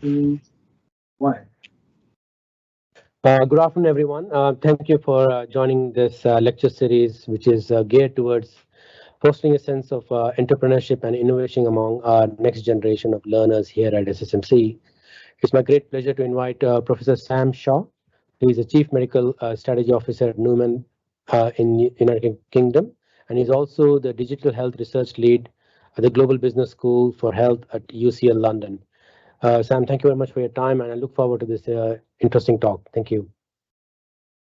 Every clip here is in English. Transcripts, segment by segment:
Two, one. Good afternoon, everyone. Thank you for joining this lecture series, which is geared towards fostering a sense of entrepreneurship and innovation among our next generation of learners here at SSMC. It's my great pleasure to invite Professor Sam Shah. He is the Chief Medical Strategy Officer at Numan in United Kingdom, and he's also the Digital Health Research Lead at the Global Business School for Health at UCL London. Sam, thank you very much for your time, and I look forward to this interesting talk. Thank you.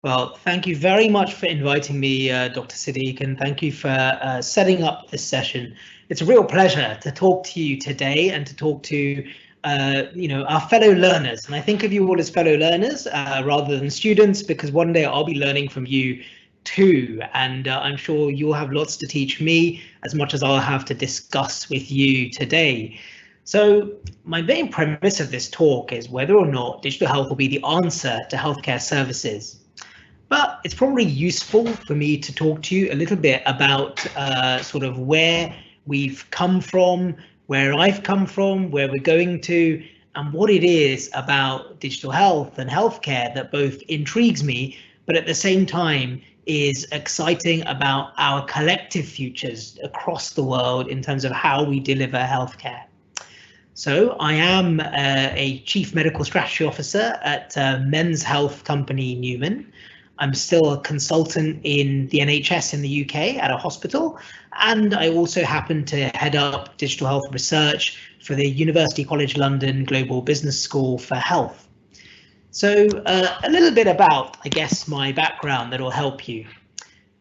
Well, thank you very much for inviting me, Dr. Siddiq, and thank you for setting up this session. It's a real pleasure to talk to you today and to talk to our fellow learners. And I think of you all as fellow learners rather than students, because one day I'll be learning from you too. And I'm sure you'll have lots to teach me as much as I'll have to discuss with you today. So my main premise of this talk is whether or not digital health will be the answer to healthcare services. But it's probably useful for me to talk to you a little bit about sort of where we've come from, where I've come from, where we're going to, and what it is about digital health and healthcare that both intrigues me, but at the same time is exciting about our collective futures across the world in terms of how we deliver healthcare. So I am a Chief Medical Strategy Officer at men's health company Numan. I'm still a consultant in the NHS in the UK at a hospital, and I also happen to head up digital health research for the University College London Global Business School for Health. So a little bit about, I guess, my background that will help you.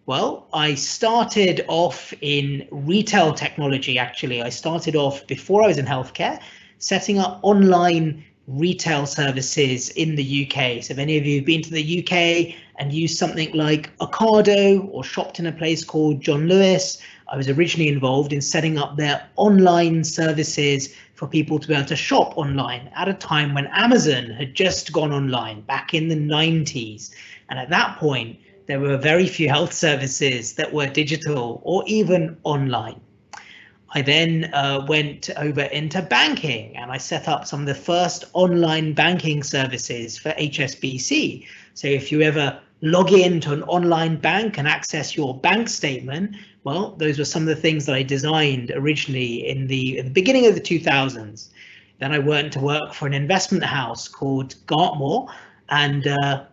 Well, I started off in retail technology, actually. I started off before I was in healthcare, setting up online retail services in the UK. So if any of you have been to the UK and used something like Ocado or shopped in a place called John Lewis, I was originally involved in setting up their online services for people to be able to shop online at a time when Amazon had just gone online back in the 90s. And at that point, there were very few health services that were digital or even online. I then went over into banking, and I set up some of the first online banking services for HSBC. So if you ever log into an online bank and access your bank statement, well, those were some of the things that I designed originally in the beginning of the 2000s. Then I went to work for an investment house called Gartmore, and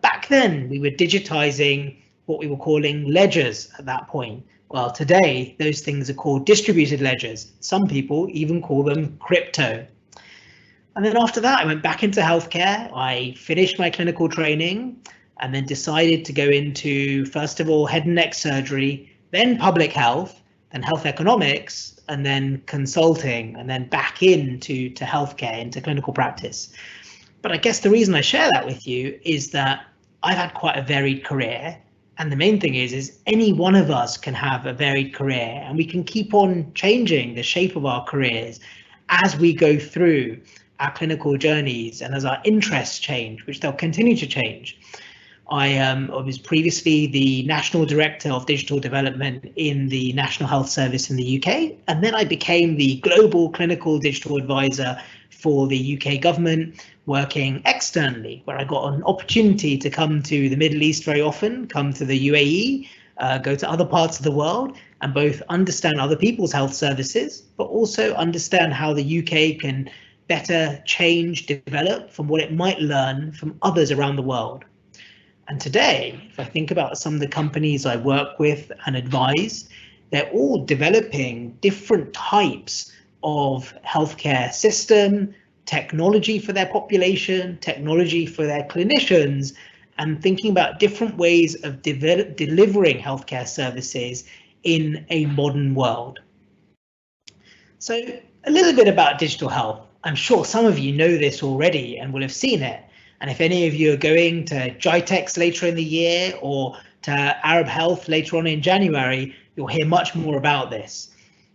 back then we were digitizing what we were calling ledgers at that point. Well, today, those things are called distributed ledgers. Some people even call them crypto. And then after that, I went back into healthcare. I finished my clinical training and then decided to go into, first of all, head and neck surgery, then public health, then health economics, and then consulting, and then back into healthcare, into clinical practice. But I guess the reason I share that with you is that I've had quite a varied career. And the main thing is any one of us can have a varied career, and we can keep on changing the shape of our careers as we go through our clinical journeys and as our interests change, which they'll continue to change. I was previously the National Director of Digital Development in the National Health Service in the UK, and then I became the Global Clinical Digital Advisor for the UK government, working externally, where I got an opportunity to come to the Middle East very often, come to the UAE, go to other parts of the world, and both understand other people's health services, but also understand how the UK can better change, develop from what it might learn from others around the world. And today, if I think about some of the companies I work with and advise, they're all developing different types of healthcare system, technology for their population, technology for their clinicians, and thinking about different ways of delivering healthcare services in a modern world. So a little bit about digital health. I'm sure some of you know this already and will have seen it. And if any of you are going to GITEX later in the year or to Arab Health later on in January, you'll hear much more about this.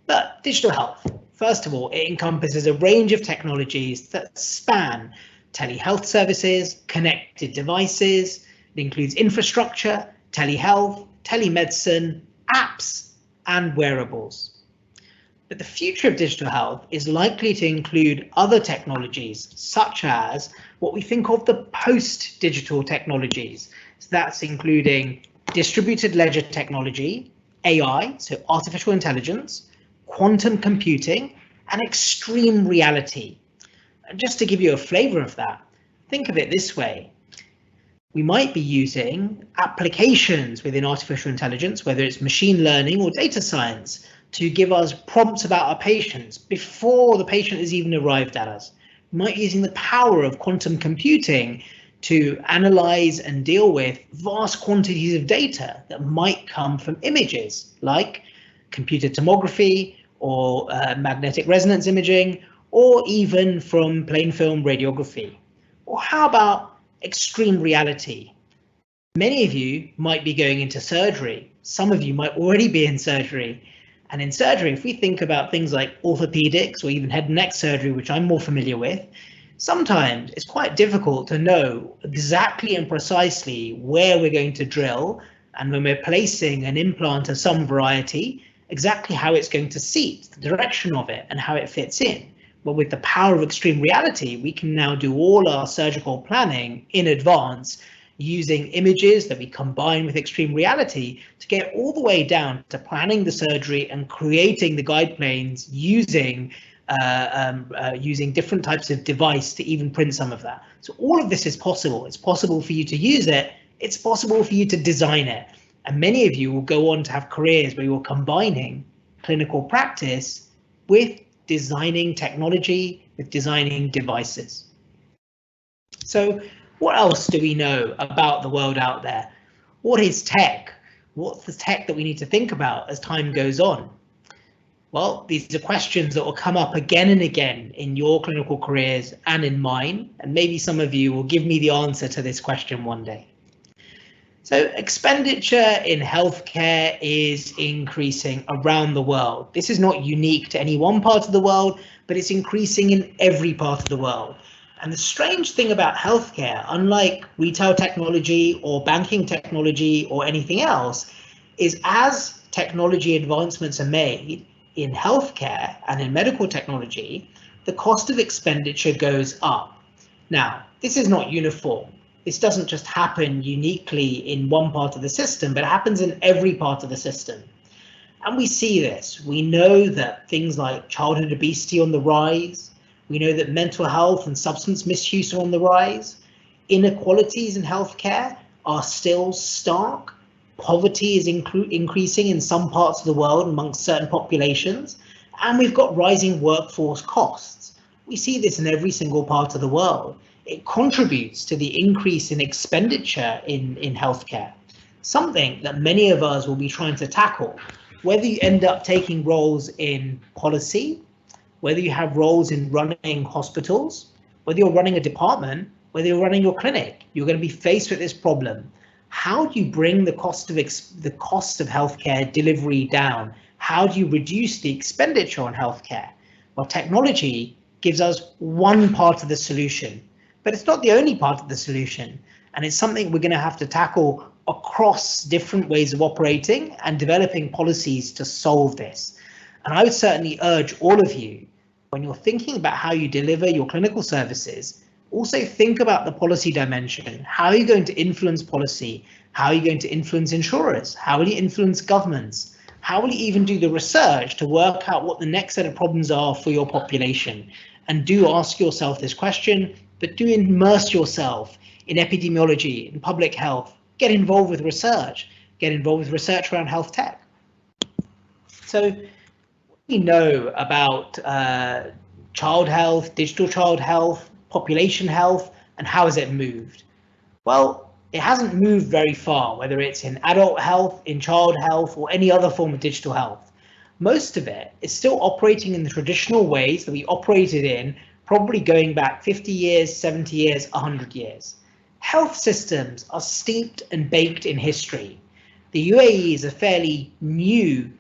But digital health, first of all, it encompasses a range of technologies that span telehealth services, connected devices. It includes infrastructure, telehealth, telemedicine, apps, and wearables. But the future of digital health is likely to include other technologies, such as what we think of the post-digital technologies. So that's including distributed ledger technology, AI, so artificial intelligence, quantum computing, and extreme reality. And just to give you a flavor of that, think of it this way. We might be using applications within artificial intelligence, whether it's machine learning or data science, to give us prompts about our patients before the patient has even arrived at us. We might be using the power of quantum computing to analyze and deal with vast quantities of data that might come from images like computed tomography or magnetic resonance imaging, or even from plain film radiography. Or how about extreme reality? Many of you might be going into surgery. Some of you might already be in surgery. And in surgery, if we think about things like orthopedics or even head and neck surgery, which I'm more familiar with, sometimes it's quite difficult to know exactly and precisely where we're going to drill, and when we're placing an implant of some variety, exactly how it's going to seat, the direction of it, and how it fits in. But with the power of extreme reality, we can now do all our surgical planning in advance using images that we combine with extreme reality to get all the way down to planning the surgery and creating the guide planes using different types of device to even print some of that. So all of this is possible. It's possible for you to use it. It's possible for you to design it. And many of you will go on to have careers where you're combining clinical practice with designing technology, with designing devices. So what else do we know about the world out there? What is tech? What's the tech that we need to think about as time goes on? Well, these are questions that will come up again and again in your clinical careers and in mine, and maybe some of you will give me the answer to this question one day. So expenditure in healthcare is increasing around the world. This is not unique to any one part of the world, but it's increasing in every part of the world. And the strange thing about healthcare, unlike retail technology or banking technology or anything else, is as technology advancements are made in healthcare and in medical technology, the cost of expenditure goes up. Now, this is not uniform. This doesn't just happen uniquely in one part of the system, but it happens in every part of the system. And we see this. We know that things like childhood obesity on the rise. We know that mental health and substance misuse are on the rise. Inequalities in healthcare are still stark. Poverty is increasing in some parts of the world amongst certain populations. And we've got rising workforce costs. We see this in every single part of the world. It contributes to the increase in expenditure in healthcare, something that many of us will be trying to tackle, whether you end up taking roles in policy, whether you have roles in running hospitals, whether you're running a department, whether you're running your clinic, you're going to be faced with this problem. How do you bring the cost of healthcare delivery down? How do you reduce the expenditure on healthcare? Well, technology gives us one part of the solution, but it's not the only part of the solution. And it's something we're going to have to tackle across different ways of operating and developing policies to solve this. And I would certainly urge all of you, when you're thinking about how you deliver your clinical services, also think about the policy dimension. How are you going to influence policy? How are you going to influence insurers? How will you influence governments? How will you even do the research to work out what the next set of problems are for your population? And do ask yourself this question, but do immerse yourself in epidemiology, in public health. Get involved with research. Get involved with research around health tech. So what do we know about child health, digital child health, population health, and how has it moved? Well, it hasn't moved very far, whether it's in adult health, in child health, or any other form of digital health. Most of it is still operating in the traditional ways that we operated in, probably going back 50 years, 70 years, 100 years. Health systems are steeped and baked in history. The UAE is a fairly new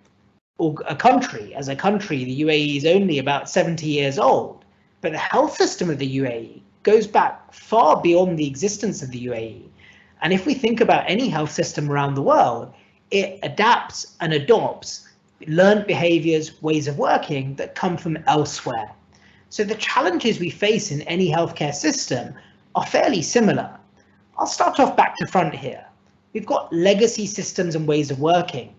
country. As a country, the UAE is only about 70 years old, but the health system of the UAE goes back far beyond the existence of the UAE. And if we think about any health system around the world, it adapts and adopts learned behaviors, ways of working that come from elsewhere. So the challenges we face in any healthcare system are fairly similar. I'll start off back to front here. We've got legacy systems and ways of working.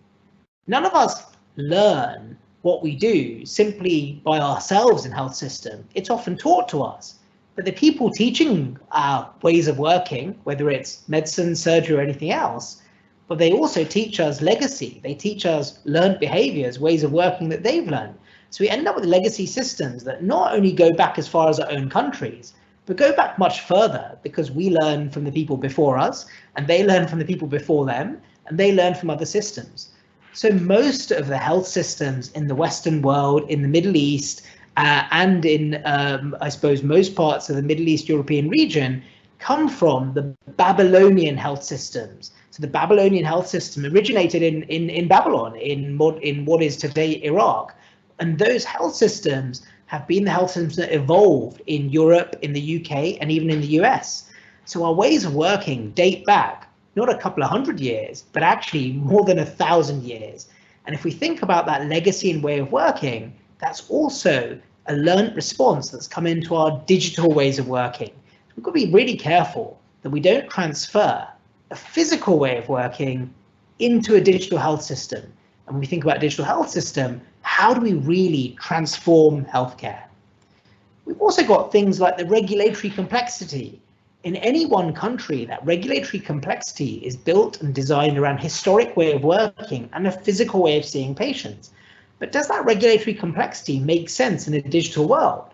None of us learn what we do simply by ourselves in health system. It's often taught to us, but the people teaching our ways of working, whether it's medicine, surgery, or anything else, but they also teach us legacy. They teach us learned behaviors, ways of working that they've learned. So we end up with legacy systems that not only go back as far as our own countries, but go back much further because we learn from the people before us, and they learn from the people before them, and they learn from other systems. So most of the health systems in the Western world, in the Middle East, and in, I suppose, most parts of the Middle East European region come from the Babylonian health systems. So the Babylonian health system originated in Babylon, in what is today Iraq. And those health systems have been the health systems that evolved in Europe, in the UK, and even in the US. So our ways of working date back, not a couple of hundred years, but actually more than 1,000 years. And if we think about that legacy and way of working, that's also a learned response that's come into our digital ways of working. We've got to be really careful that we don't transfer a physical way of working into a digital health system. And when we think about digital health system, how do we really transform healthcare? We've also got things like the regulatory complexity. In any one country, that regulatory complexity is built and designed around historic way of working and a physical way of seeing patients. But does that regulatory complexity make sense in a digital world?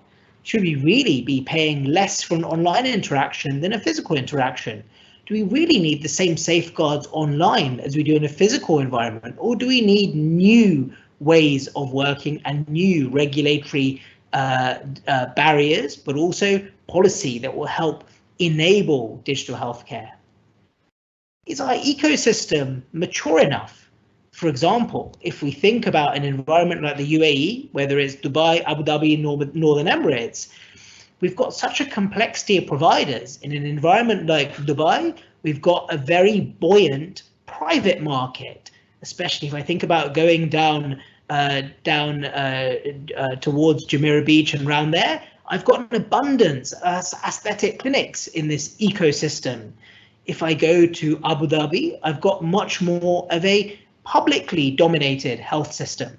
Should we really be paying less for an online interaction than a physical interaction? Do we really need the same safeguards online as we do in a physical environment, or do we need new ways of working and new regulatory barriers, but also policy that will help enable digital healthcare? Is our ecosystem mature enough? For example, if we think about an environment like the UAE, whether it's Dubai, Abu Dhabi, Northern Emirates, we've got such a complexity of providers. In an environment like Dubai, we've got a very buoyant private market, especially if I think about going down towards Jumeirah Beach and around there. I've got an abundance of aesthetic clinics in this ecosystem. If I go to Abu Dhabi, I've got much more of a publicly dominated health system.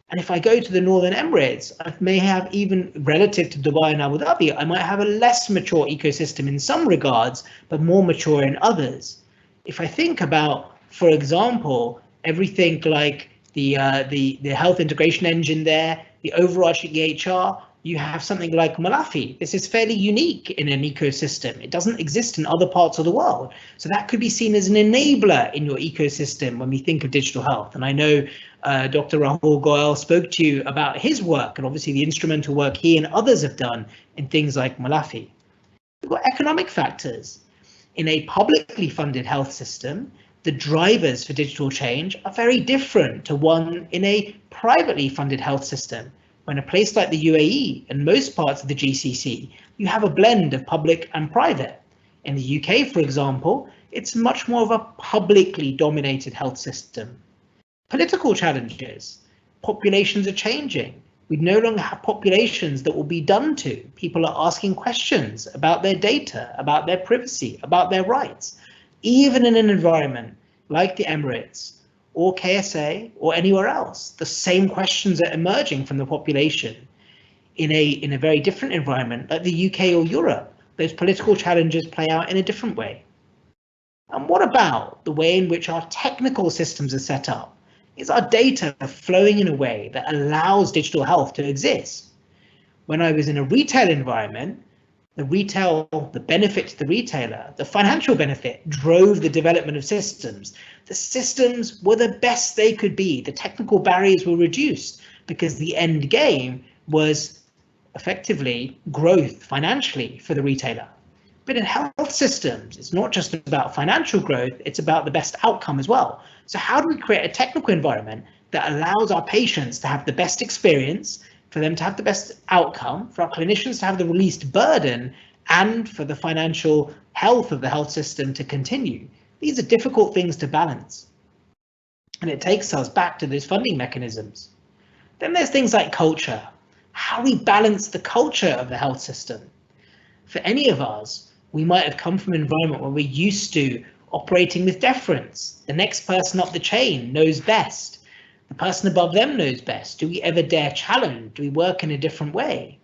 And if I go to the Northern Emirates, I may have, even relative to Dubai and Abu Dhabi, I might have a less mature ecosystem in some regards, but more mature in others. If I think about, for example, everything like the health integration engine there, the overarching EHR, you have something like Malafi. This is fairly unique in an ecosystem. It doesn't exist in other parts of the world. So that could be seen as an enabler in your ecosystem when we think of digital health. And I know Dr. Rahul Goyal spoke to you about his work and obviously the instrumental work he and others have done in things like Malafi. We've got economic factors. In a publicly funded health system, the drivers for digital change are very different to one in a privately funded health system. When a place like the UAE and most parts of the GCC, you have a blend of public and private. In the UK, for example, it's much more of a publicly dominated health system. Political challenges. Populations are changing. We no longer have populations that will be done to. People are asking questions about their data, about their privacy, about their rights. Even in an environment like the Emirates, or KSA, or anywhere else, the same questions are emerging from the population. In a very different environment like the UK or Europe, those political challenges play out in a different way. And what about the way in which our technical systems are set up? Is our data flowing in a way that allows digital health to exist? When I was in a retail environment, the benefit to the retailer, the financial benefit drove the development of systems. The systems were the best they could be. The technical barriers were reduced because the end game was effectively growth financially for the retailer. But in health systems, it's not just about financial growth, it's about the best outcome as well. So how do we create a technical environment that allows our patients to have the best experience, for them to have the best outcome, for our clinicians to have the least burden, and for the financial health of the health system to continue? These are difficult things to balance. And it takes us back to those funding mechanisms. Then there's things like culture, how we balance the culture of the health system. For any of us, we might have come from an environment where we're used to operating with deference. The next person up the chain knows best. The person above them knows best. Do we ever dare challenge? Do we work in a different way?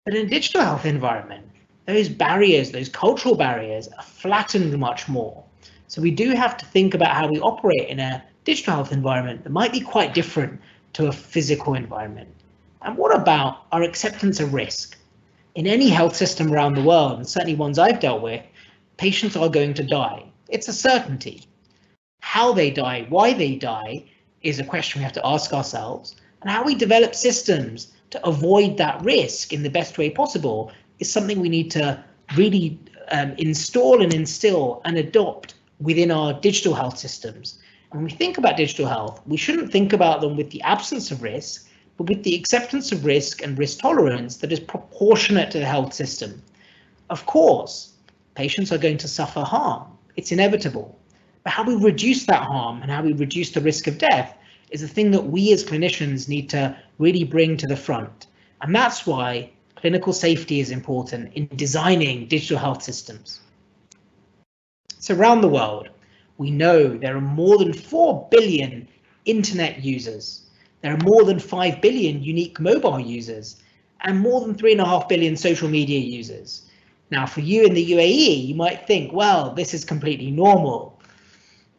But in a digital health environment, those barriers, those cultural barriers, are flattened much more. So we do have to think about how we operate in a digital health environment that might be quite different to a physical environment. And what about our acceptance of risk? In any health system around the world, and certainly ones I've dealt with, patients are going to die. It's a certainty. How they die, why they die, is a question we have to ask ourselves. And how we develop systems to avoid that risk in the best way possible is something we need to really install and instill and adopt within our digital health systems. And when we think about digital health, we shouldn't think about them with the absence of risk, but with the acceptance of risk and risk tolerance that is proportionate to the health system. Of course, patients are going to suffer harm. It's inevitable. But how we reduce that harm and how we reduce the risk of death is a thing that we as clinicians need to really bring to the front. And that's why clinical safety is important in designing digital health systems. So around the world, we know there are more than 4 billion internet users. There are more than 5 billion unique mobile users and more than 3.5 billion social media users. Now, for you in the UAE, you might think, well, this is completely normal.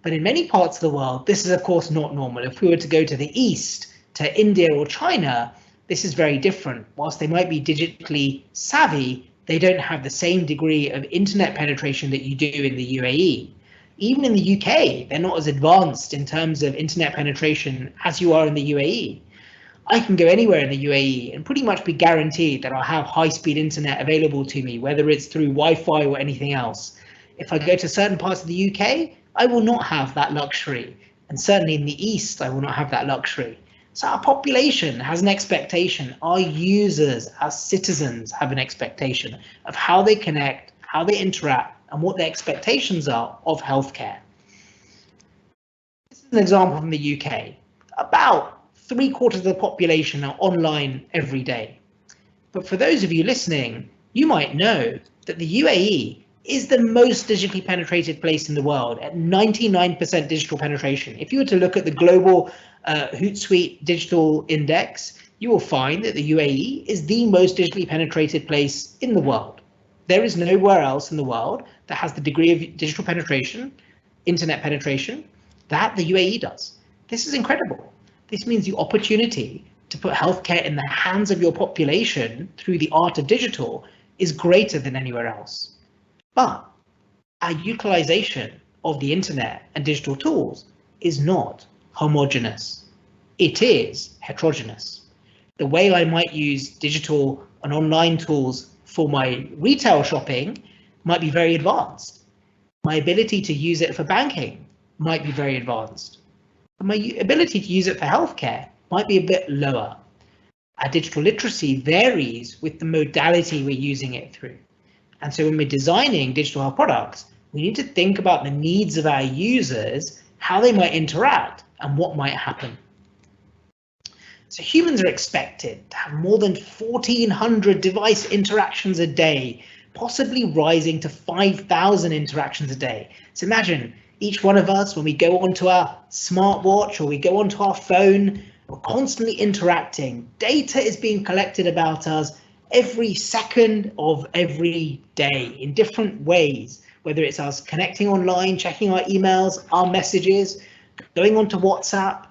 But in many parts of the world, this is, of course, not normal. If we were to go to the East, to India or China, this is very different. Whilst they might be digitally savvy, they don't have the same degree of internet penetration that you do in the UAE. Even in the UK, they're not as advanced in terms of internet penetration as you are in the UAE. I can go anywhere in the UAE and pretty much be guaranteed that I'll have high-speed internet available to me, whether it's through Wi-Fi or anything else. If I go to certain parts of the UK, I will not have that luxury. And certainly in the East, I will not have that luxury. So our population has an expectation. Our users, our citizens have an expectation of how they connect, how they interact, and what their expectations are of healthcare. This is an example from the UK. About 3/4 of the population are online every day. But for those of you listening, you might know that the UAE is the most digitally penetrated place in the world at 99% digital penetration. If you were to look at the global Hootsuite digital index, you will find that the UAE is the most digitally penetrated place in the world. There is nowhere else in the world that has the degree of digital penetration, internet penetration, that the UAE does. This is incredible. This means the opportunity to put healthcare in the hands of your population through the art of digital is greater than anywhere else. But our utilization of the internet and digital tools is not homogeneous. It is heterogeneous. The way I might use digital and online tools for my retail shopping might be very advanced. My ability to use it for banking might be very advanced. But my ability to use it for healthcare might be a bit lower. Our digital literacy varies with the modality we're using it through. And so when we're designing digital health products, we need to think about the needs of our users, how they might interact, and what might happen. So humans are expected to have more than 1,400 device interactions a day, possibly rising to 5,000 interactions a day. So imagine each one of us, when we go onto our smartwatch or we go onto our phone, we're constantly interacting. Data is being collected about us every second of every day in different ways, whether it's us connecting online, checking our emails, our messages, going onto WhatsApp,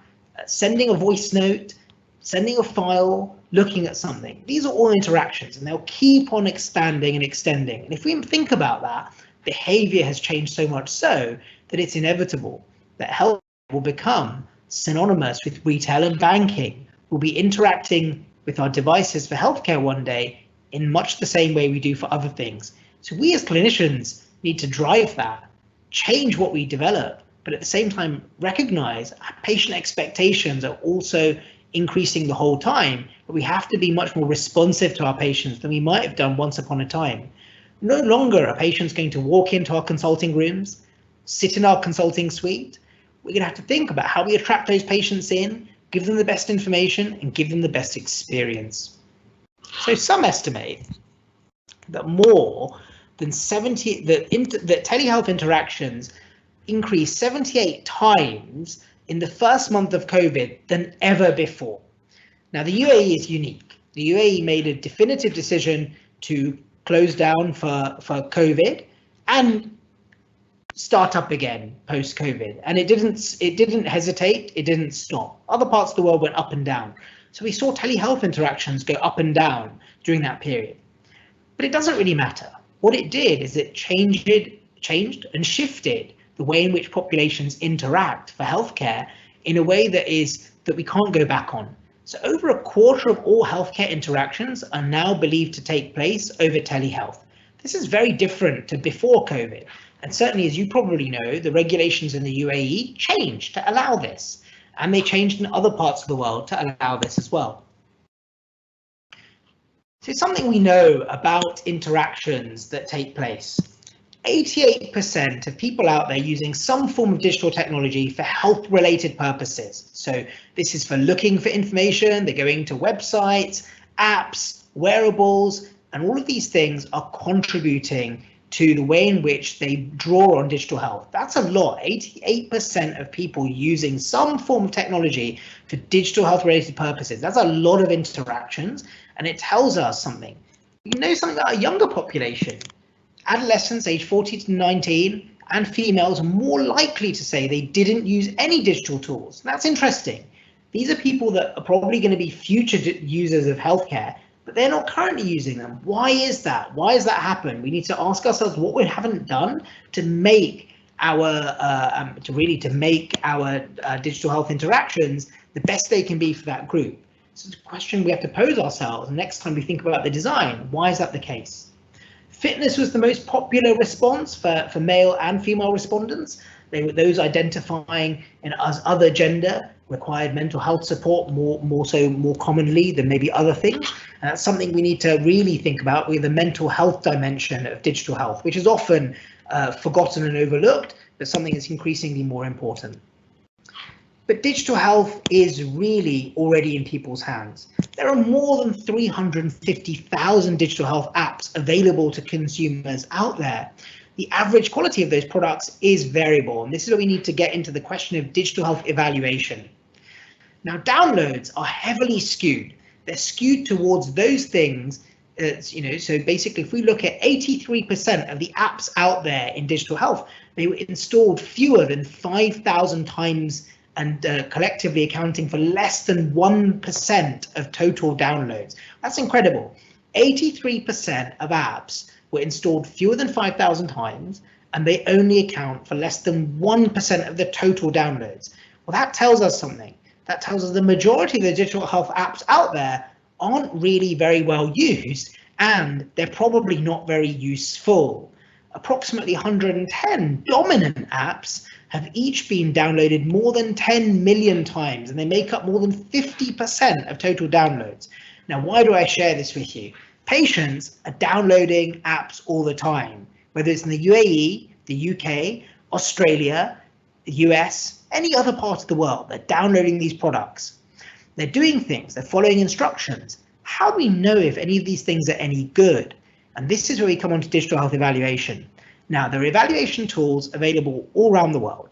sending a voice note, sending a file, looking at something. These are all interactions and they'll keep on expanding and extending. And if we think about that, behavior has changed so much so that it's inevitable that health will become synonymous with retail and banking. We'll be interacting with our devices for healthcare one day in much the same way we do for other things. So we as clinicians need to drive that, change what we develop, but at the same time recognize our patient expectations are also increasing the whole time, but we have to be much more responsive to our patients than we might have done once upon a time. No longer are patients going to walk into our consulting rooms, sit in our consulting suite, we're going to have to think about how we attract those patients in, give them the best information, and give them the best experience. So some estimate that more than that telehealth interactions increased 78 times in the first month of COVID than ever before. Now, the UAE is unique. The UAE made a definitive decision to close down for COVID and start up again post-COVID, and it didn't hesitate, it didn't stop. Other parts of the world went up and down. So we saw telehealth interactions go up and down during that period. But it doesn't really matter. What it did is it changed and shifted the way in which populations interact for healthcare in a way that we can't go back on. So over a quarter of all healthcare interactions are now believed to take place over telehealth. This is very different to before COVID. And certainly, as you probably know, the regulations in the UAE changed to allow this, and they changed in other parts of the world to allow this as well. So it's something we know about interactions that take place. 88% of people out there using some form of digital technology for health-related purposes. So this is for looking for information, they're going to websites, apps, wearables, and all of these things are contributing to the way in which they draw on digital health. That's a lot. 88% of people using some form of technology for digital health related purposes. That's a lot of interactions, and it tells us something. You know something about a younger population. Adolescents aged 14 to 19 and females are more likely to say they didn't use any digital tools. That's interesting. These are people that are probably going to be future users of healthcare, but they're not currently using them. Why is that? Why has that happened? We need to ask ourselves what we haven't done to make our digital health interactions the best they can be for that group. So it's a question we have to pose ourselves next time we think about the design. Why is that the case? Fitness was the most popular response for male and female respondents. They were those identifying as other gender required mental health support more commonly than maybe other things. And that's something we need to really think about with the mental health dimension of digital health, which is often forgotten and overlooked, but something that's increasingly more important. But digital health is really already in people's hands. There are more than 350,000 digital health apps available to consumers out there. The average quality of those products is variable, and this is where we need to get into the question of digital health evaluation. Now, downloads are heavily skewed. They're skewed towards those things, so basically if we look at 83% of the apps out there in digital health, they were installed fewer than 5,000 times and collectively accounting for less than 1% of total downloads. That's incredible. 83% of apps were installed fewer than 5,000 times, and they only account for less than 1% of the total downloads. Well, that tells us something. That tells us the majority of the digital health apps out there aren't really very well used, and they're probably not very useful. Approximately 110 dominant apps have each been downloaded more than 10 million times, and they make up more than 50% of total downloads. Now, why do I share this with you? Patients are downloading apps all the time, whether it's in the UAE, the UK, Australia, the US, any other part of the world. They're downloading these products. They're doing things, they're following instructions. How do we know if any of these things are any good? And this is where we come on to digital health evaluation. Now, there are evaluation tools available all around the world.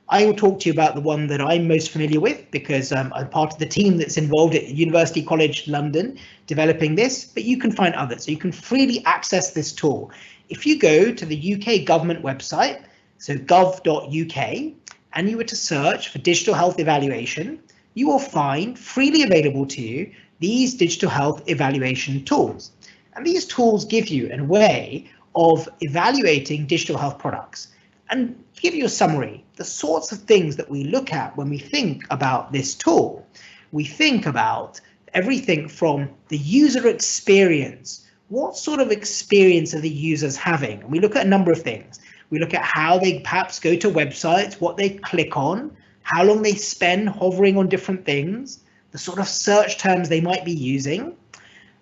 I will talk to you about the one that I'm most familiar with because I'm part of the team that's involved at University College London developing this, but you can find others. So you can freely access this tool. If you go to the UK government website, so gov.uk, and you were to search for digital health evaluation, you will find freely available to you these digital health evaluation tools. And these tools give you a way of evaluating digital health products. And to give you a summary, the sorts of things that we look at when we think about this tool, we think about everything from the user experience. What sort of experience are the users having? And we look at a number of things. We look at how they perhaps go to websites, what they click on, how long they spend hovering on different things, the sort of search terms they might be using.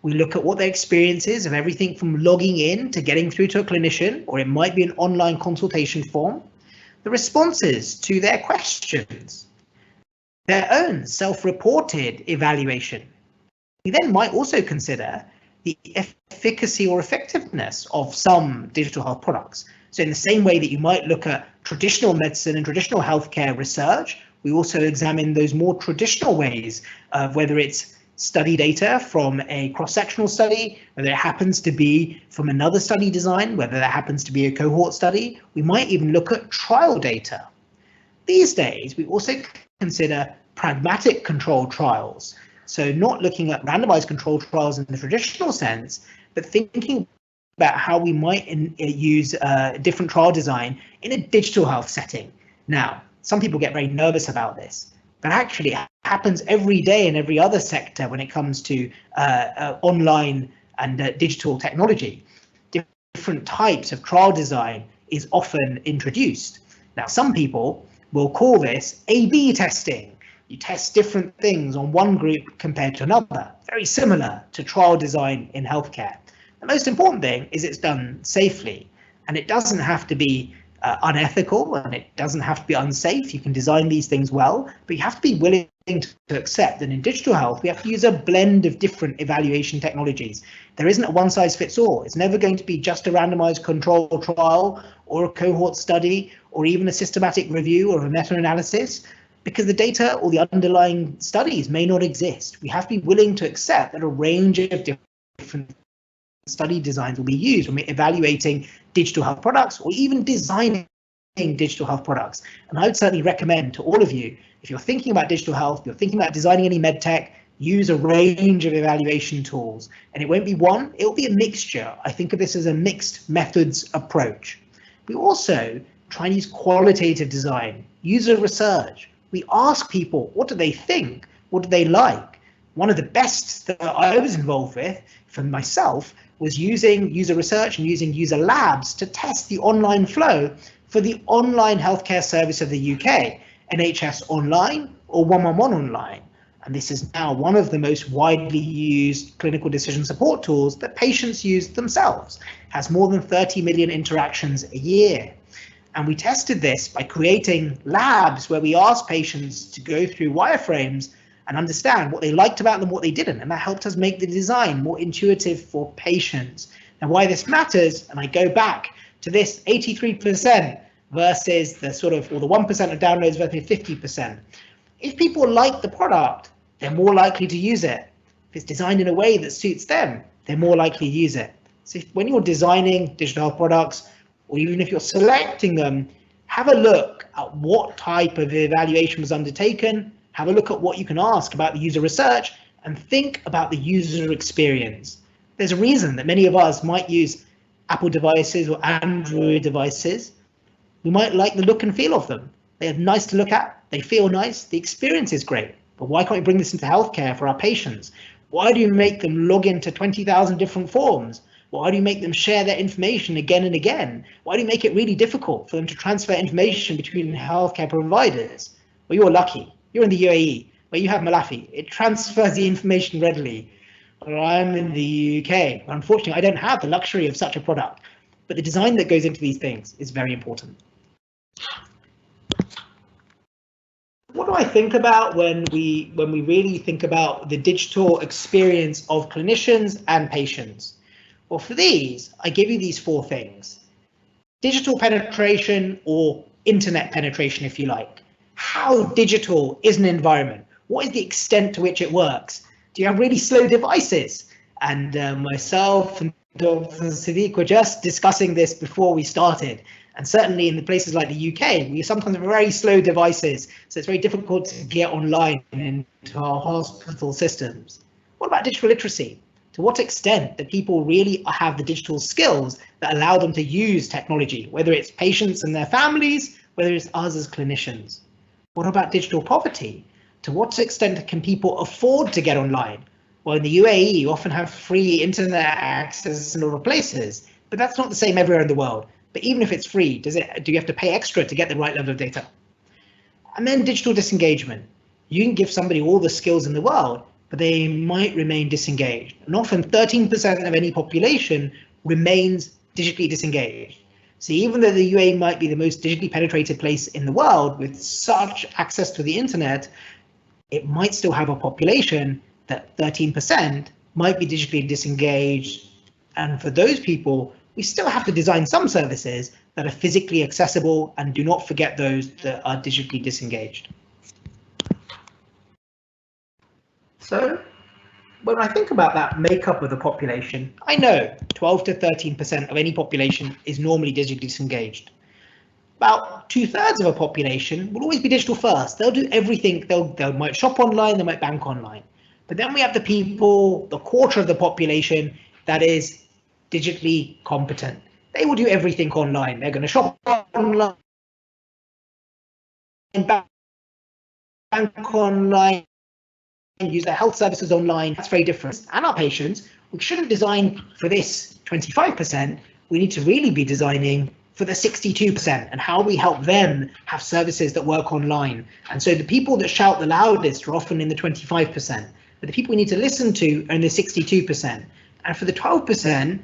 We look at what their experience is of everything from logging in to getting through to a clinician, or it might be an online consultation form. the responses to their questions, their own self-reported evaluation. We then might also consider the efficacy or effectiveness of some digital health products. So in the same way that you might look at traditional medicine and traditional healthcare research, we also examine those more traditional ways of whether it's study data from a cross-sectional study, whether it happens to be from another study design, whether that happens to be a cohort study. We might even look at trial data. These days, we also consider pragmatic controlled trials. So not looking at randomized controlled trials in the traditional sense, but thinking about how we might use different trial design in a digital health setting. Now, some people get very nervous about this, but actually it happens every day in every other sector when it comes to online and digital technology. Different types of trial design is often introduced. Now, some people will call this A/B testing. You test different things on one group compared to another, very similar to trial design in healthcare. The most important thing is it's done safely, and it doesn't have to be unethical, and it doesn't have to be unsafe. You can design these things well, but you have to be willing to accept that in digital health, we have to use a blend of different evaluation technologies. There isn't a one size fits all. It's never going to be just a randomized control trial or a cohort study or even a systematic review or a meta-analysis, because the data or the underlying studies may not exist. We have to be willing to accept that a range of different study designs will be used when we're evaluating digital health products or even designing digital health products. And I would certainly recommend to all of you, if you're thinking about digital health, you're thinking about designing any med tech, use a range of evaluation tools. And it won't be one, it will be a mixture. I think of this as a mixed methods approach. We also try and use qualitative design, user research. We ask people, what do they think? What do they like? One of the best that I was involved with for myself was using user research and using user labs to test the online flow for the online healthcare service of the UK, NHS Online or 111 Online. And this is now one of the most widely used clinical decision support tools that patients use themselves. It has more than 30 million interactions a year. And we tested this by creating labs where we asked patients to go through wireframes and understand what they liked about them, what they didn't. And that helped us make the design more intuitive for patients. Now, why this matters, and I go back to this 83% versus the sort of, or the 1% of downloads versus 50%. If people like the product, they're more likely to use it. If it's designed in a way that suits them, they're more likely to use it. So when you're designing digital health products, or even if you're selecting them, have a look at what type of evaluation was undertaken, have a look at what you can ask about the user research, and think about the user experience. There's a reason that many of us might use Apple devices or Android devices. We might like the look and feel of them. They're nice to look at, they feel nice, the experience is great. But why can't we bring this into healthcare for our patients? Why do you make them log into 20,000 different forms? Why do you make them share their information again and again? Why do you make it really difficult for them to transfer information between healthcare providers? Well, you're lucky. You're in the UAE, where you have Malafi. It transfers the information readily. Well, I'm in the UK. Unfortunately, I don't have the luxury of such a product. But the design that goes into these things is very important. What do I think about when we really think about the digital experience of clinicians and patients? Well, for these, I give you these 4 things. Digital penetration or internet penetration, if you like. How digital is an environment? What is the extent to which it works? Do you have really slow devices? And myself and Dr. Siddiq were just discussing this before we started. And certainly in the places like the UK, we sometimes have very slow devices. So it's very difficult to get online into our hospital systems. What about digital literacy? To what extent do people really have the digital skills that allow them to use technology, whether it's patients and their families, whether it's us as clinicians? What about digital poverty? To what extent can people afford to get online? Well, in the UAE, you often have free internet access in a lot of places, but that's not the same everywhere in the world. But even if it's free, do you have to pay extra to get the right level of data? And then digital disengagement. You can give somebody all the skills in the world, but they might remain disengaged. And often 13% of any population remains digitally disengaged. So even though the UAE might be the most digitally penetrated place in the world with such access to the internet, it might still have a population that 13% might be digitally disengaged. And for those people, we still have to design some services that are physically accessible and do not forget those that are digitally disengaged. So when I think about that makeup of the population, I know 12 to 13% of any population is normally digitally disengaged. About 2/3 of a population will always be digital first. They'll do everything. They might shop online, they might bank online. But then we have the people, the quarter of the population that is digitally competent. They will do everything online. They're going to shop online, bank online, use their health services online. That's very different. And our patients, we shouldn't design for this 25%. We need to really be designing for the 62% and how we help them have services that work online. And so the people that shout the loudest are often in the 25%, but the people we need to listen to are in the 62%. And for the 12%,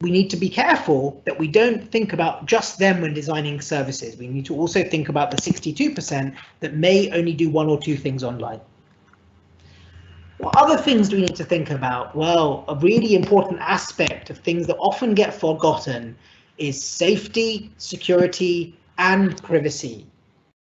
we need to be careful that we don't think about just them when designing services. We need to also think about the 62% that may only do one or two things online. What other things do we need to think about? Well, a really important aspect of things that often get forgotten is safety, security, and privacy.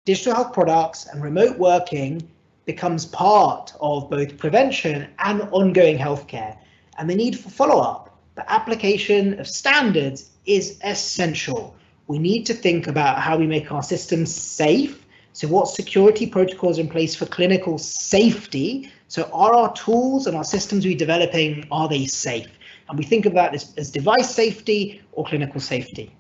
Digital health products and remote working becomes part of both prevention and ongoing healthcare, and the need for follow-up. The application of standards is essential. We need to think about how we make our systems safe. So what security protocols are in place for clinical safety? So are our tools and our systems we're developing, are they safe? And we think of that as device safety or clinical safety.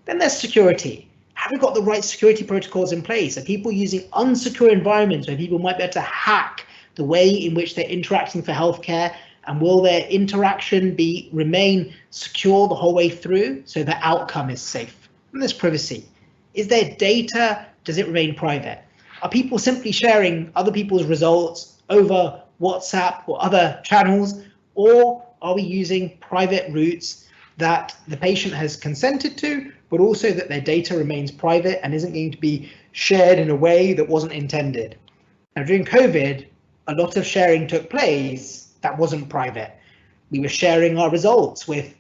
Then there's security. Have we got the right security protocols in place? Are people using unsecure environments where people might be able to hack the way in which they're interacting for healthcare? And will their interaction remain secure the whole way through so the outcome is safe? And there's privacy. Is their data, does it remain private? Are people simply sharing other people's results over WhatsApp or other channels, or are we using private routes that the patient has consented to, but also that their data remains private and isn't going to be shared in a way that wasn't intended? Now, during COVID, a lot of sharing took place that wasn't private. We were sharing our results with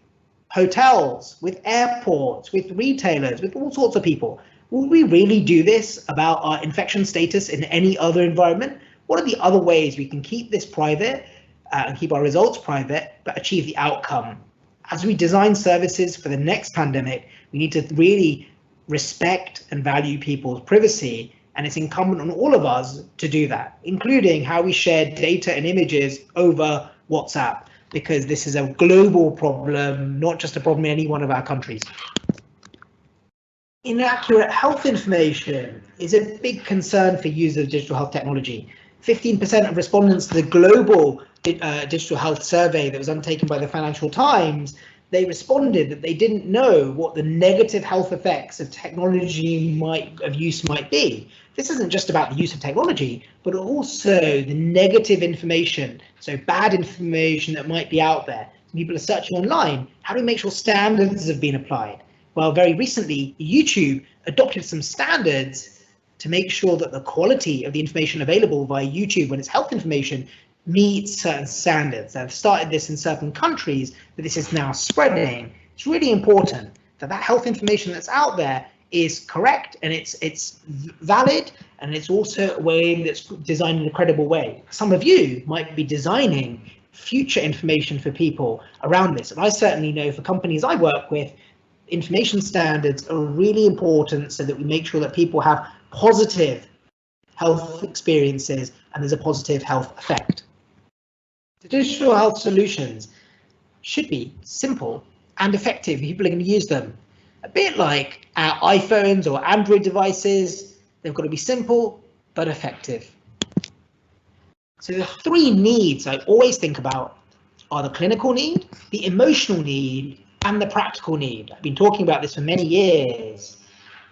hotels, with airports, with retailers, with all sorts of people. Will we really do this about our infection status in any other environment? What are the other ways we can keep this private and keep our results private, but achieve the outcome? As we design services for the next pandemic, we need to really respect and value people's privacy, and it's incumbent on all of us to do that, including how we share data and images over WhatsApp, because this is a global problem, not just a problem in any one of our countries. Inaccurate health information is a big concern for users of digital health technology. 15% of respondents to the global digital health survey that was undertaken by the Financial Times, they responded that they didn't know what the negative health effects of technology use might be. This isn't just about the use of technology, but also the negative information, so bad information that might be out there. People are searching online. How do we make sure standards have been applied? Well, very recently, YouTube adopted some standards to make sure that the quality of the information available via YouTube when it's health information meets certain standards. They've started this in certain countries, but this is now spreading. It's really important that that health information that's out there is correct and it's valid, and it's also a way that's designed in a credible way. Some of you might be designing future information for people around this, and I certainly know for companies I work with, information standards are really important so that we make sure that people have positive health experiences and there's a positive health effect. The digital health solutions should be simple and effective. People are going to use them. A bit like our iPhones or Android devices, they've got to be simple but effective. So the three needs I always think about are the clinical need, the emotional need, and the practical need. I've been talking about this for many years.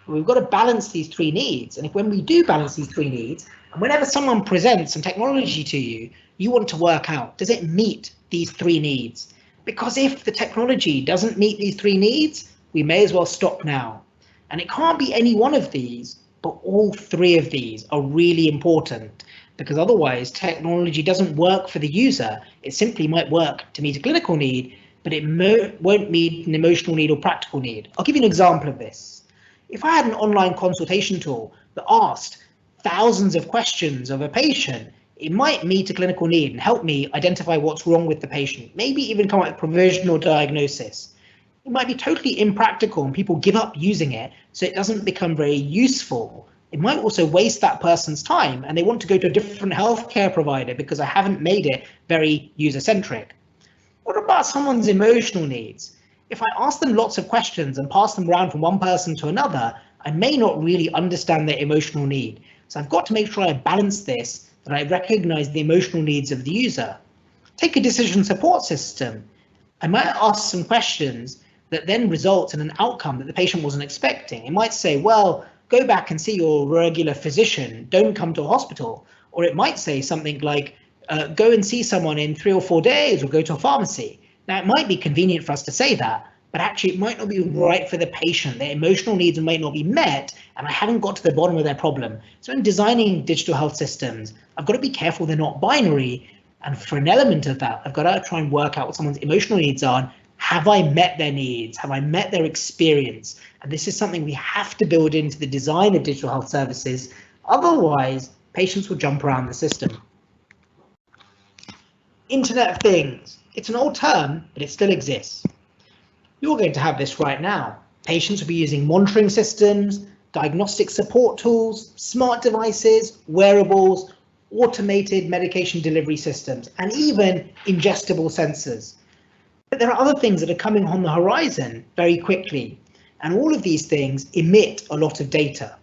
We've got to balance these three needs. And when we do balance these three needs, and whenever someone presents some technology to you, you want to work out, does it meet these three needs? Because if the technology doesn't meet these three needs, we may as well stop now. And it can't be any one of these, but all three of these are really important, because otherwise technology doesn't work for the user. It simply might work to meet a clinical need, but it won't meet an emotional need or practical need. I'll give you an example of this. If I had an online consultation tool that asked thousands of questions of a patient, it might meet a clinical need and help me identify what's wrong with the patient, maybe even come up with a provisional diagnosis. It might be totally impractical and people give up using it, so it doesn't become very useful. It might also waste that person's time and they want to go to a different healthcare provider because I haven't made it very user-centric. What about someone's emotional needs? If I ask them lots of questions and pass them around from one person to another, I may not really understand their emotional need. So I've got to make sure I balance this, that I recognize the emotional needs of the user. Take a decision support system. I might ask some questions that then result in an outcome that the patient wasn't expecting. It might say, well, go back and see your regular physician, don't come to a hospital. Or it might say something like, go and see someone in 3 or 4 days, or go to a pharmacy. Now, it might be convenient for us to say that, but actually it might not be right for the patient. Their emotional needs might not be met, and I haven't got to the bottom of their problem. So in designing digital health systems, I've got to be careful they're not binary. And for an element of that, I've got to try and work out what someone's emotional needs are. And have I met their needs? Have I met their experience? And this is something we have to build into the design of digital health services. Otherwise, patients will jump around the system. Internet of Things. It's an old term, but it still exists. You're going to have this right now. Patients will be using monitoring systems, diagnostic support tools, smart devices, wearables, automated medication delivery systems, and even ingestible sensors. But there are other things that are coming on the horizon very quickly, and all of these things emit a lot of data.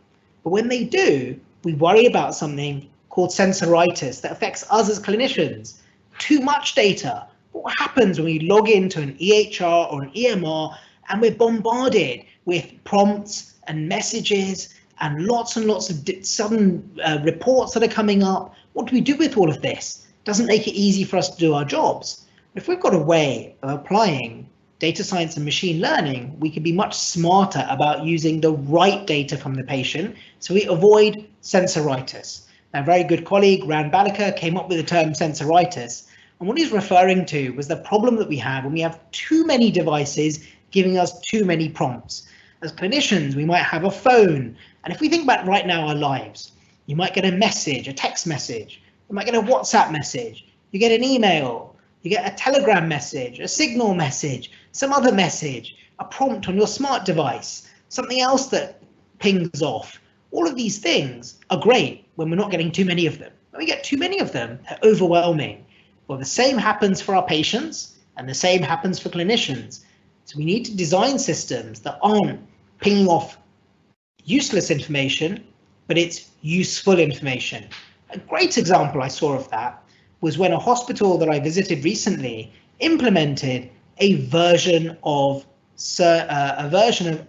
But when they do, we worry about something called sensoritis that affects us as clinicians. Too much data. What happens when we log into an EHR or an EMR and we're bombarded with prompts and messages and lots of sudden reports that are coming up? What do we do with all of this? Doesn't make it easy for us to do our jobs. If we've got a way of applying data science and machine learning, we can be much smarter about using the right data from the patient so we avoid sensoritis. A very good colleague, Rand Balika, came up with the term sensoritis. And what he's referring to was the problem that we have when we have too many devices giving us too many prompts. As clinicians, we might have a phone. And if we think about right now our lives, you might get a message, a text message. You might get a WhatsApp message. You get an email. You get a Telegram message, a Signal message, some other message, a prompt on your smart device, something else that pings off. All of these things are great when we're not getting too many of them. When we get too many of them, they're overwhelming. Well, the same happens for our patients and the same happens for clinicians. So we need to design systems that aren't pinging off useless information, but it's useful information. A great example I saw of that was when a hospital that I visited recently implemented a version of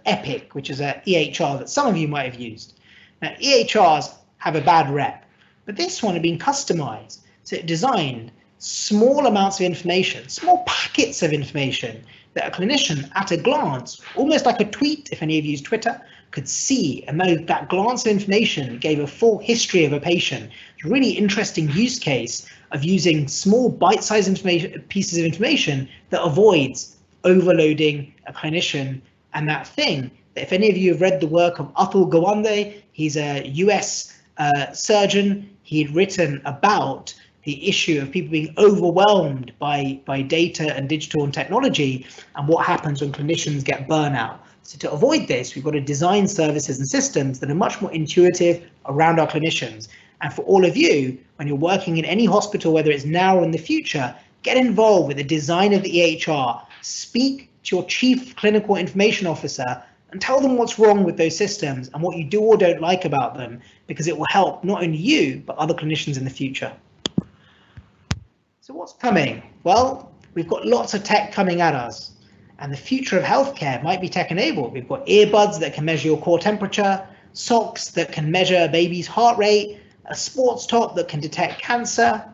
Epic, which is an EHR that some of you might have used. Now, EHRs have a bad rep, but this one had been customized. So it designed small amounts of information, small packets of information that a clinician at a glance, almost like a tweet, if any of you use Twitter, could see. And that glance of information gave a full history of a patient. It's a really interesting use case of using small bite-sized pieces of information that avoids overloading a clinician. And that thing, that if any of you have read the work of Atul Gawande, he's a US surgeon, he'd written about the issue of people being overwhelmed by data and digital and technology and what happens when clinicians get burnout. So to avoid this, we've got to design services and systems that are much more intuitive around our clinicians. And for all of you, when you're working in any hospital, whether it's now or in the future, get involved with the design of the EHR, speak to your chief clinical information officer and tell them what's wrong with those systems and what you do or don't like about them, because it will help not only you, but other clinicians in the future. So what's coming? Well, we've got lots of tech coming at us, and the future of healthcare might be tech enabled. We've got earbuds that can measure your core temperature, socks that can measure a baby's heart rate, a sports top that can detect cancer.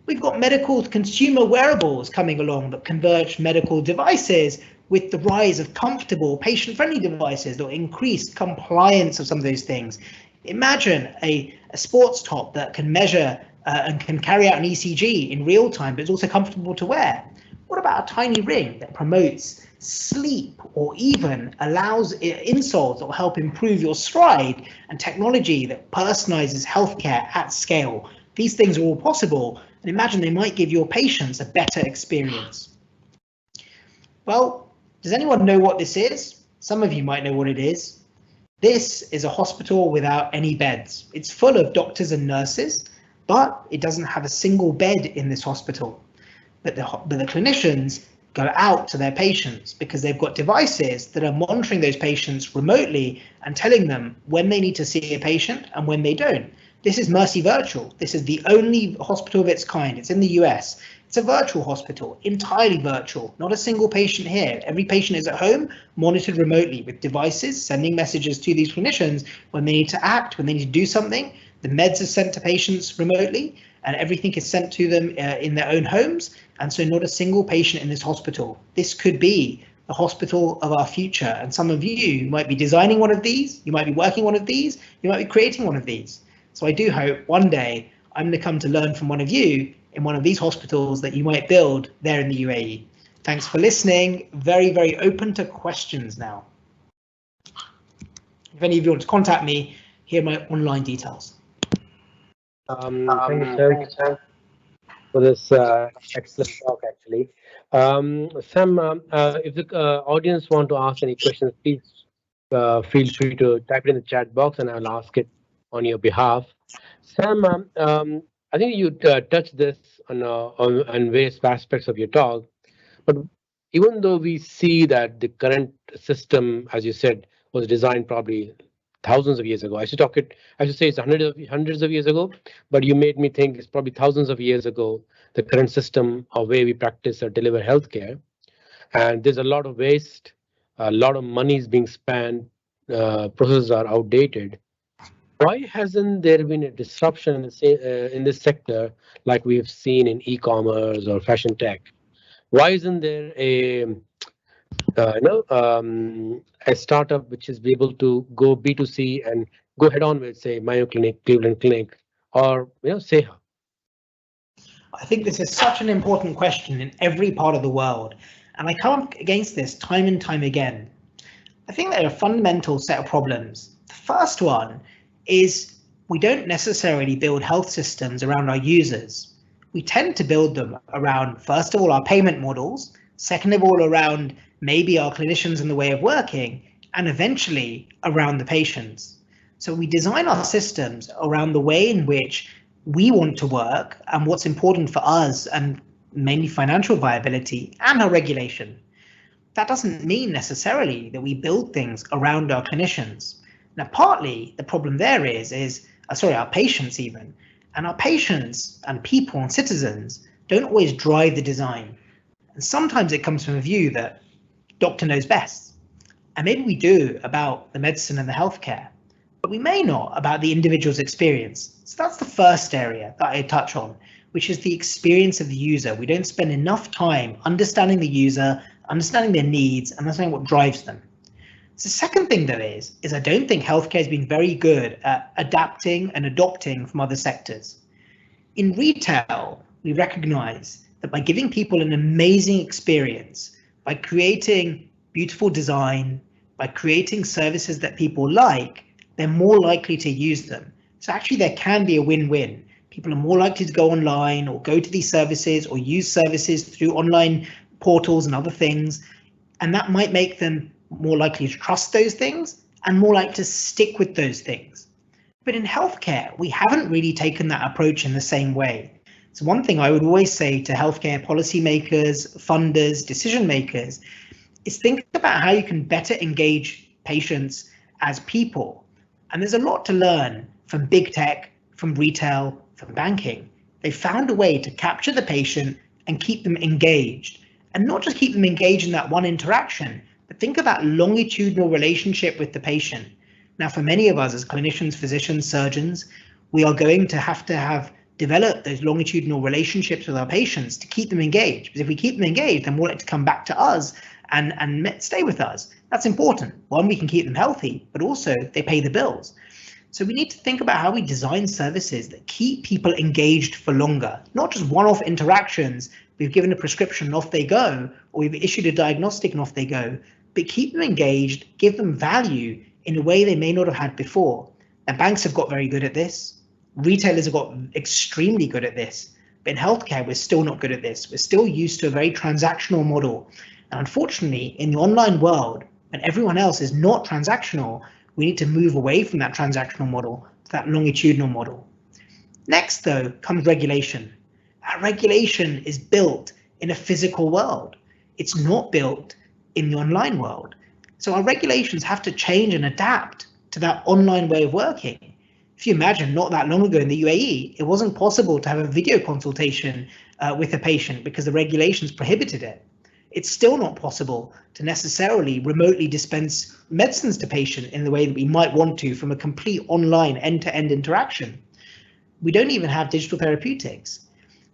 We've got medical consumer wearables coming along that converge medical devices with the rise of comfortable, patient-friendly devices that will increase compliance of some of those things. Imagine a sports top that can measure and can carry out an ECG in real time, but it's also comfortable to wear. What about a tiny ring that promotes sleep or even allows insoles that will help improve your stride, and technology that personalizes healthcare at scale? These things are all possible, and imagine they might give your patients a better experience. Well, does anyone know what this is? Some of you might know what it is. This is a hospital without any beds. It's full of doctors and nurses, but it doesn't have a single bed in this hospital. But the clinicians go out to their patients because they've got devices that are monitoring those patients remotely and telling them when they need to see a patient and when they don't. This is Mercy Virtual. This is the only hospital of its kind. It's in the US. It's a virtual hospital, entirely virtual, not a single patient here. Every patient is at home, monitored remotely with devices, sending messages to these clinicians when they need to act, when they need to do something. The meds are sent to patients remotely, and everything is sent to them in their own homes. And so not a single patient in this hospital. This could be the hospital of our future. And some of you might be designing one of these, you might be working one of these, you might be creating one of these. So I do hope one day I'm going to come to learn from one of you in one of these hospitals that you might build there in the UAE. Thanks for listening. Very, very open to questions now. If any of you want to contact me, here are my online details. Thank you, Sam, for this excellent talk, actually. Sam, if the audience want to ask any questions, please feel free to type it in the chat box and I'll ask it on your behalf. Sam, I think you touched this on various aspects of your talk, but even though we see that the current system, as you said, was designed probably thousands of years ago. I should say it's hundreds of years ago, but you made me think it's probably thousands of years ago, the current system of way we practice or deliver healthcare. And there's a lot of waste, a lot of money is being spent, processes are outdated. Why hasn't there been a disruption in this sector like we've seen in e-commerce or fashion tech? Why isn't there a startup which is able to go B2C and go head on with, say, Mayo Clinic, Cleveland Clinic, or Seha? I think this is such an important question in every part of the world, and I come up against this time and time again. I think there are a fundamental set of problems. The first one is we don't necessarily build health systems around our users. We tend to build them around, first of all, our payment models, second of all, around maybe our clinicians and the way of working, and eventually around the patients. So we design our systems around the way in which we want to work and what's important for us, and mainly financial viability and our regulation. That doesn't mean necessarily that we build things around our clinicians. Now, partly the problem there is our patients even, and our patients and people and citizens don't always drive the design. And sometimes it comes from a view that doctor knows best. And maybe we do about the medicine and the healthcare, but we may not about the individual's experience. So that's the first area that I touch on, which is the experience of the user. We don't spend enough time understanding the user, understanding their needs, and understanding what drives them. So the second thing though is I don't think healthcare has been very good at adapting and adopting from other sectors. In retail, we recognize that by giving people an amazing experience, by creating beautiful design, by creating services that people like, they're more likely to use them. So actually there can be a win-win. People are more likely to go online or go to these services or use services through online portals and other things. And that might make them more likely to trust those things and more likely to stick with those things. But in healthcare, we haven't really taken that approach in the same way. So one thing I would always say to healthcare policymakers, funders, decision makers, is think about how you can better engage patients as people. And there's a lot to learn from big tech, from retail, from banking. They found a way to capture the patient and keep them engaged. And not just keep them engaged in that one interaction, but think of that longitudinal relationship with the patient. Now, for many of us as clinicians, physicians, surgeons, we are going to have developed those longitudinal relationships with our patients to keep them engaged. Because if we keep them engaged, they're more likely to come back to us and stay with us. That's important. One, we can keep them healthy, but also they pay the bills. So we need to think about how we design services that keep people engaged for longer, not just one-off interactions. We've given a prescription and off they go, or we've issued a diagnostic and off they go, but keep them engaged, give them value in a way they may not have had before. And banks have got very good at this. Retailers have got extremely good at this. But in healthcare, we're still not good at this. We're still used to a very transactional model. And unfortunately, in the online world, when everyone else is not transactional, we need to move away from that transactional model to that longitudinal model. Next, though, comes regulation. Our regulation is built in a physical world. It's not built in the online world. So our regulations have to change and adapt to that online way of working. If you imagine, not that long ago in the UAE, it wasn't possible to have a video consultation with a patient because the regulations prohibited it. It's still not possible to necessarily remotely dispense medicines to patient in the way that we might want to from a complete online end-to-end interaction. We don't even have digital therapeutics.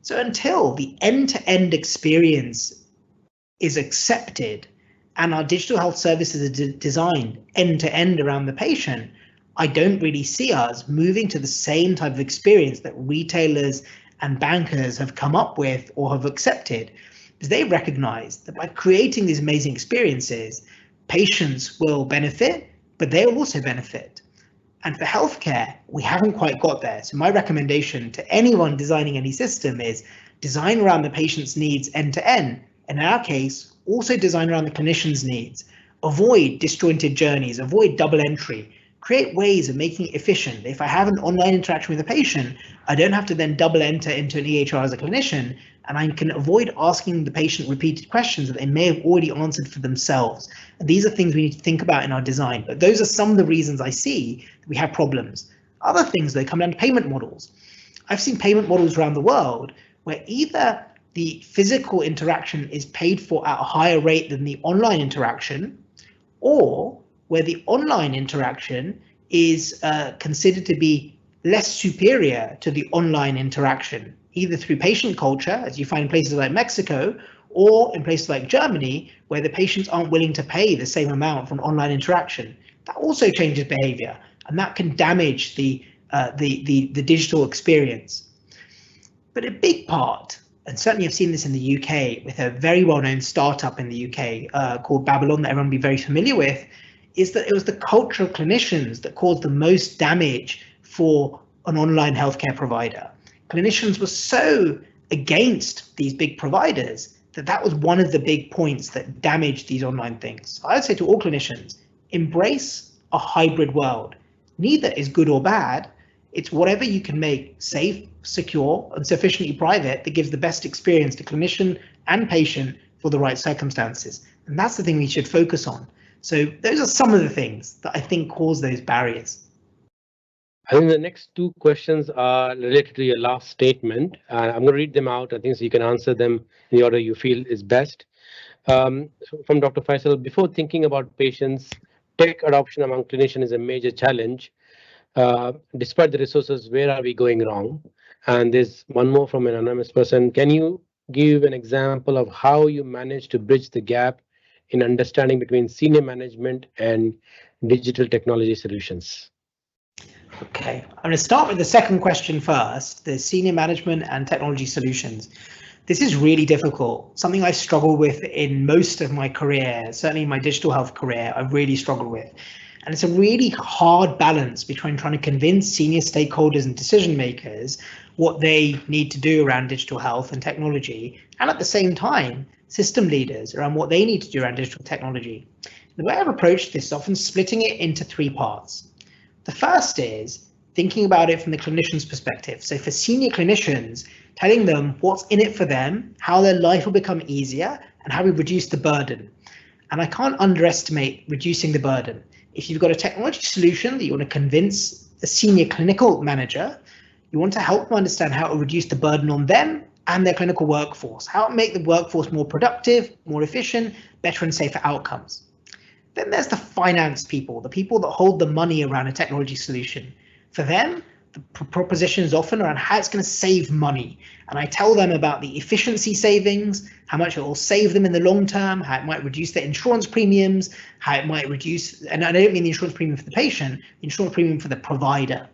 So until the end-to-end experience is accepted and our digital health services are designed end-to-end around the patient, I don't really see us moving to the same type of experience that retailers and bankers have come up with or have accepted. Because they recognize that by creating these amazing experiences, patients will benefit, but they will also benefit. And for healthcare, we haven't quite got there. So my recommendation to anyone designing any system is design around the patient's needs end to end. And in our case, also design around the clinician's needs. Avoid disjointed journeys, avoid double entry. Create ways of making it efficient. If I have an online interaction with a patient, I don't have to then double enter into an EHR as a clinician, and I can avoid asking the patient repeated questions that they may have already answered for themselves. And these are things we need to think about in our design, but those are some of the reasons I see that we have problems. Other things, they come down to payment models. I've seen payment models around the world where either the physical interaction is paid for at a higher rate than the online interaction, or where the online interaction is considered to be less superior to the online interaction, either through patient culture, as you find in places like Mexico, or in places like Germany, where the patients aren't willing to pay the same amount for an online interaction. That also changes behavior, and that can damage the digital experience. But a big part, and certainly I've seen this in the UK with a very well-known startup in the UK called Babylon that everyone will be very familiar with, is that it was the culture of clinicians that caused the most damage for an online healthcare provider. Clinicians were so against these big providers that that was one of the big points that damaged these online things. I would say to all clinicians, embrace a hybrid world. Neither is good or bad. It's whatever you can make safe, secure, and sufficiently private that gives the best experience to clinician and patient for the right circumstances. And that's the thing we should focus on. So those are some of the things that I think cause those barriers. I think the next two questions are related to your last statement. I'm going to read them out, I think, so you can answer them in the order you feel is best. From Dr. Faisal, before thinking about patients, tech adoption among clinicians is a major challenge. Despite the resources, where are we going wrong? And there's one more from an anonymous person. Can you give an example of how you managed to bridge the gap in understanding between senior management and digital technology solutions? Okay, I'm going to start with the second question first, the senior management and technology solutions. This is really difficult, something I've struggled with in most of my career, certainly my digital health career, I've really struggled with. And it's a really hard balance between trying to convince senior stakeholders and decision makers what they need to do around digital health and technology, and at the same time, system leaders around what they need to do around digital technology. The way I've approached this is often splitting it into three parts. The first is thinking about it from the clinician's perspective. So for senior clinicians, telling them what's in it for them, how their life will become easier, and how we reduce the burden. And I can't underestimate reducing the burden. If you've got a technology solution that you want to convince a senior clinical manager, you want to help them understand how to reduce the burden on them and their clinical workforce, how to make the workforce more productive, more efficient, better and safer outcomes. Then there's the finance people, the people that hold the money around a technology solution. For them, propositions often around how it's going to save money. And I tell them about the efficiency savings, how much it will save them in the long term, how it might reduce their insurance premiums, how it might reduce, and I don't mean the insurance premium for the patient, the insurance premium for the provider.